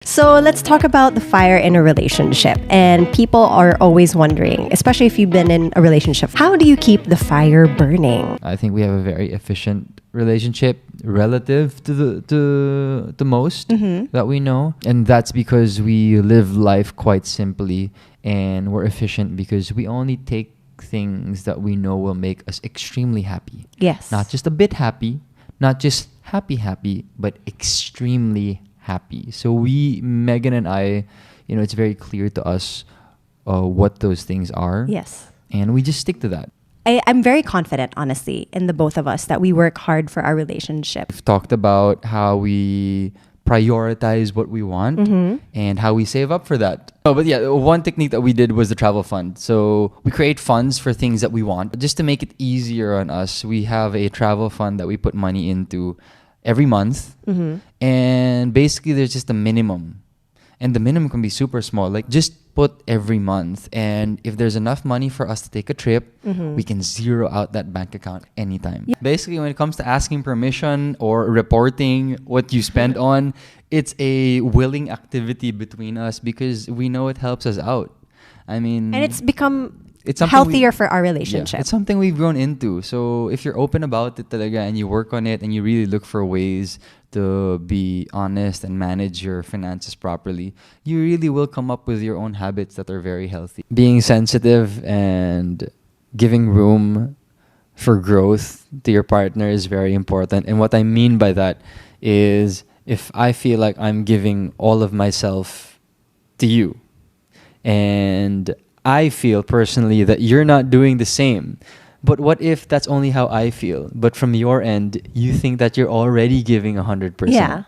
So let's talk about the fire in a relationship. And people are always wondering, especially if you've been in a relationship, how do you keep the fire burning? I think we have a very efficient relationship relative to the most that we know, and that's because we live life quite simply, and we're efficient because we only take things that we know will make us extremely happy. Yes. Not just a bit happy, not just happy, but extremely happy. So Megan and I, it's very clear to us what those things are. Yes. And we just stick to that. I'm very confident, honestly, in the both of us that we work hard for our relationship. We've talked about how we prioritize what we want and how we save up for that. But yeah, one technique that we did was the travel fund. So we create funds for things that we want. Just to make it easier on us, we have a travel fund that we put money into every month. And basically there's just a minimum. And the minimum can be super small. Like just put every month. And if there's enough money for us to take a trip, we can zero out that bank account anytime. Yeah. Basically, when it comes to asking permission or reporting what you spend on, it's a willing activity between us because we know it helps us out. I mean... And it's become healthier for our relationship. Yeah, it's something we've grown into. So if you're open about it talaga and you work on it and you really look for ways to be honest and manage your finances properly, you really will come up with your own habits that are very healthy. Being sensitive and giving room for growth to your partner is very important. And what I mean by that is if I feel like I'm giving all of myself to you and I feel personally that you're not doing the same. But what if that's only how I feel? But from your end, you think that you're already giving 100%. Yeah.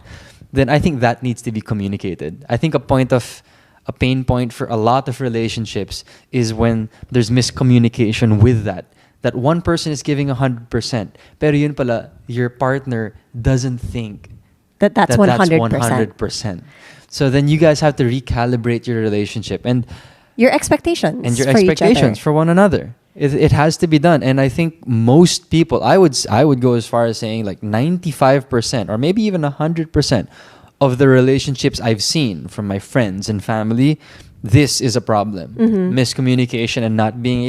Then I think that needs to be communicated. I think a pain point for a lot of relationships is when there's miscommunication with that. That one person is giving 100%, pero yun pala, your partner doesn't think that's 100%. 100%. So then you guys have to recalibrate your relationship and your expectations for one another. It has to be done. And I think most people, I would go as far as saying like 95% or maybe even 100% of the relationships I've seen from my friends and family, this is a problem. Miscommunication and not being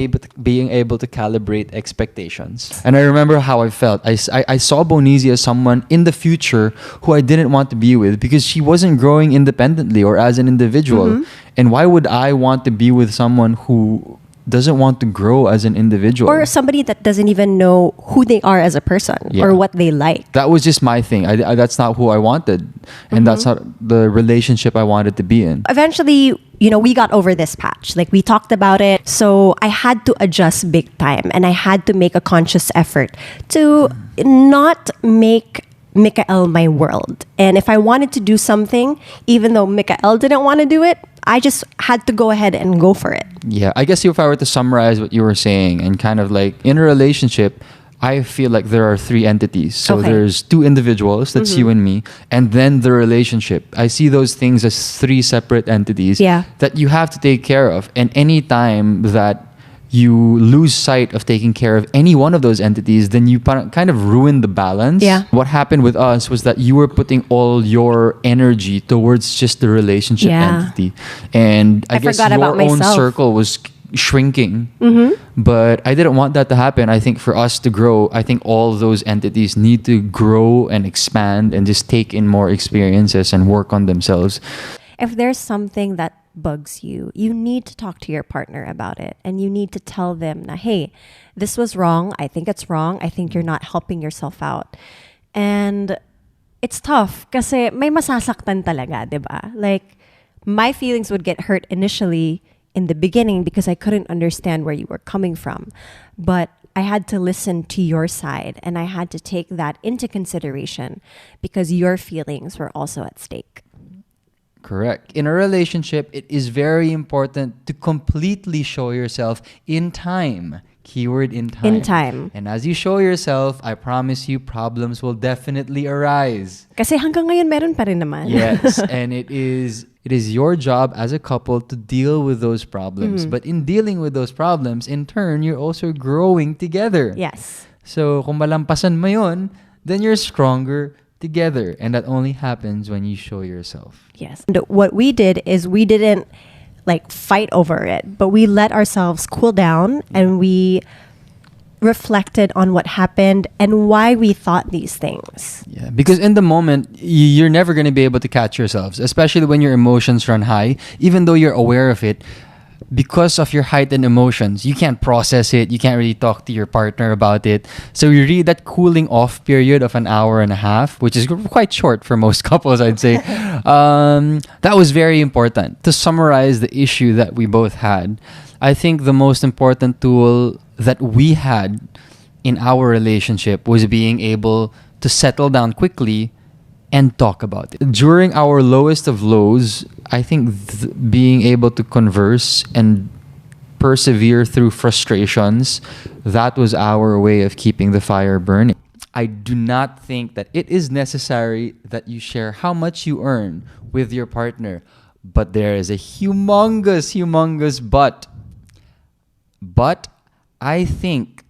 able to calibrate expectations. And I remember how I felt. I saw Bonizi as someone in the future who I didn't want to be with because she wasn't growing independently or as an individual. And why would I want to be with someone who doesn't want to grow as an individual? Or somebody that doesn't even know who they are as a person or what they like. That was just my thing. That's not who I wanted. And that's not the relationship I wanted to be in. Eventually, we got over this patch. Like, we talked about it. So I had to adjust big time. And I had to make a conscious effort to not make Mikael my world. And if I wanted to do something, even though Mikael didn't want to do it, I just had to go ahead and go for it. Yeah, I guess if I were to summarize what you were saying and kind of like in a relationship, I feel like there are three entities. So there's two individuals, that's you and me, and then the relationship. I see those things as three separate entities that you have to take care of. And any time that you lose sight of taking care of any one of those entities, then you kind of ruin the balance. Yeah. What happened with us was that you were putting all your energy towards just the relationship entity. And I guess your own circle was shrinking. But I didn't want that to happen. I think for us to grow, I think all those entities need to grow and expand and just take in more experiences and work on themselves. If there's something that bugs you, you need to talk to your partner about it. And you need to tell them, na, hey, this was wrong. I think it's wrong. I think you're not helping yourself out. And it's tough kasi may masasaktan talaga, diba? Like, my feelings would get hurt initially in the beginning because I couldn't understand where you were coming from. But I had to listen to your side and I had to take that into consideration because your feelings were also at stake. Correct. In a relationship, it is very important to completely show yourself in time. Keyword in time. In time. And as you show yourself, I promise you problems will definitely arise. Kasi hanggang ngayon meron pa rin naman. Yes, and it is your job as a couple to deal with those problems. But in dealing with those problems, in turn, you're also growing together. Yes. So kung malampasan mo yun, then you're stronger together. And that only happens when you show yourself. Yes. And what we did is we didn't like fight over it, but we let ourselves cool down and we reflected on what happened and why we thought these things. Yeah, because in the moment, you're never going to be able to catch yourselves, especially when your emotions run high. Even though you're aware of it, because of your heightened emotions, you can't process it. You can't really talk to your partner about it. So you read that cooling off period of an hour and a half, which is quite short for most couples, I'd say. That was very important. To summarize the issue that we both had, I think the most important tool that we had in our relationship was being able to settle down quickly and talk about it. During our lowest of lows, I think being able to converse and persevere through frustrations, that was our way of keeping the fire burning. I do not think that it is necessary that you share how much you earn with your partner, but there is a humongous but. But I think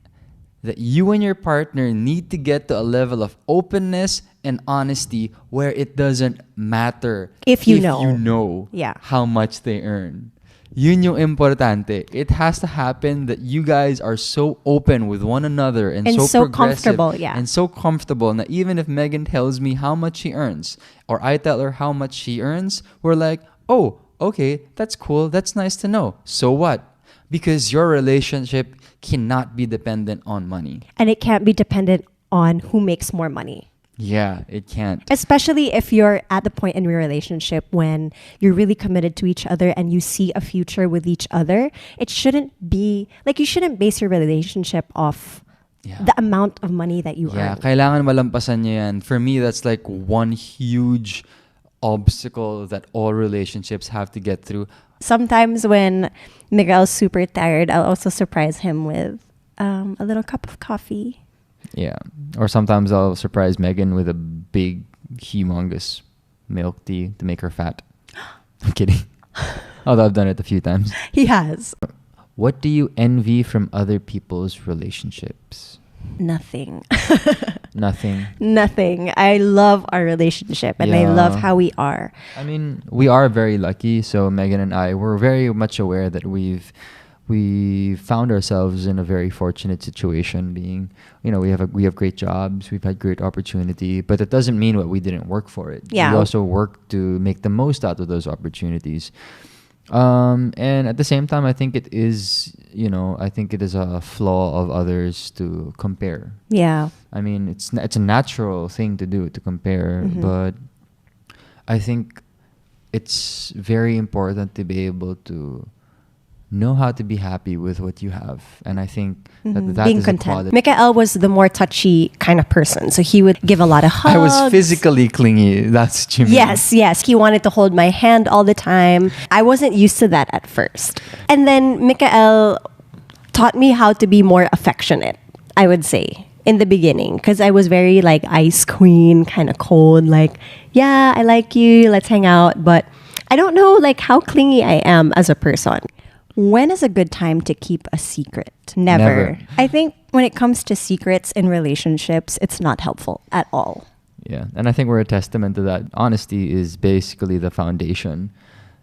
that you and your partner need to get to a level of openness and honesty where it doesn't matter If you know Yeah. how much they earn. Yun yung importante. It has to happen that you guys are so open with one another and so progressive comfortable, yeah. and so comfortable that even if Megan tells me how much she earns or I tell her how much she earns, we're like, oh, okay, that's cool. That's nice to know. So what? Because your relationship cannot be dependent on money. And it can't be dependent on who makes more money. Yeah, it can't. Especially if you're at the point in your relationship when you're really committed to each other and you see a future with each other. It shouldn't be, like, you shouldn't base your relationship off the amount of money that you Yeah, earn. kailangan malampasan niyo yan. For me, that's like one huge obstacle that all relationships have to get through. Sometimes when Miguel's super tired, I'll also surprise him with a little cup of coffee. Yeah. Or sometimes I'll surprise Megan with a big, humongous milk tea to make her fat. I'm kidding. Although I've done it a few times. He has. What do you envy from other people's relationships? Nothing. Nothing. Nothing. I love our relationship and I love how we are. I mean, we are very lucky. So Megan and I, we're very much aware that we found ourselves in a very fortunate situation. Being, we have great jobs, we've had great opportunity, but it doesn't mean that we didn't work for it. Yeah. We also work to make the most out of those opportunities. And at the same time, I think it is a flaw of others to compare. Yeah. I mean, it's a natural thing to do, to compare, but I think it's very important to be able to know how to be happy with what you have. And I think that being is content. a quality. Mikael was the more touchy kind of person. So he would give a lot of hugs. I was physically clingy. That's what you mean. Yes. He wanted to hold my hand all the time. I wasn't used to that at first. And then Mikael taught me how to be more affectionate, I would say, in the beginning. Because I was very like ice queen, kind of cold. Like, yeah, I like you. Let's hang out. But I don't know like how clingy I am as a person. When is a good time to keep a secret? Never. I think when it comes to secrets in relationships, it's not helpful at all. Yeah, and I think we're a testament to that. Honesty is basically the foundation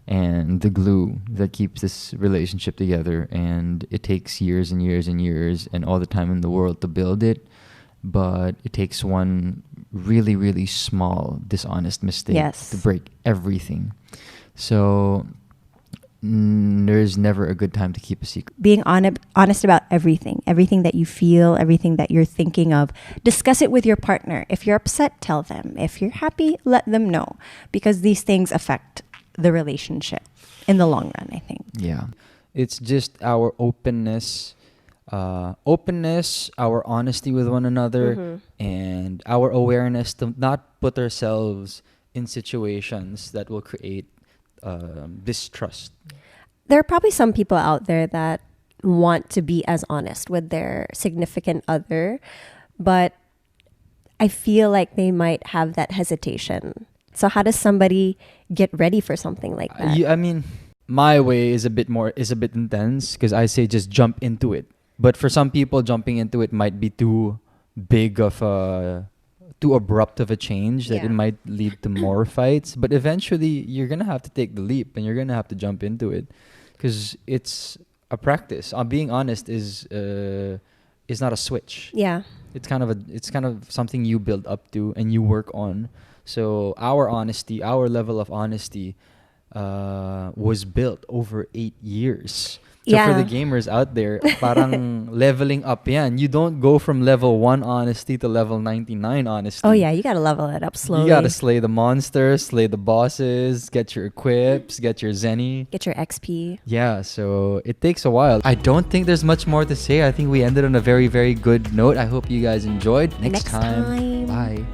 and the glue that keeps this relationship together. And it takes years and years and years and all the time in the world to build it. But it takes one really, really small dishonest mistake to break everything. So there's never a good time to keep a secret. Being honest about everything that you feel, everything that you're thinking of. Discuss it with your partner. If you're upset, tell them. If you're happy, let them know. Because these things affect the relationship in the long run, I think. Yeah. It's just our openness, our honesty with one another, and our awareness to not put ourselves in situations that will create distrust. There are probably some people out there that want to be as honest with their significant other, but I feel like they might have that hesitation. So how does somebody get ready for something like that? I mean, my way is a bit intense because I say just jump into it. But for some people, jumping into it might be too big of a too abrupt of a change that Yeah. it might lead to more fights. But eventually, you're gonna have to take the leap and you're gonna have to jump into it, because it's a practice. Being honest is not a switch. Yeah. It's kind of something you build up to and you work on. So our level of honesty, was built over 8 years. So for the gamers out there, parang leveling up yan. You don't go from level 1 honesty to level 99 honesty. Oh yeah, you gotta level it up slowly. You gotta slay the monsters, slay the bosses, get your equips, get your zenny. Get your XP. Yeah, so it takes a while. I don't think there's much more to say. I think we ended on a very, very good note. I hope you guys enjoyed. Next time. Bye.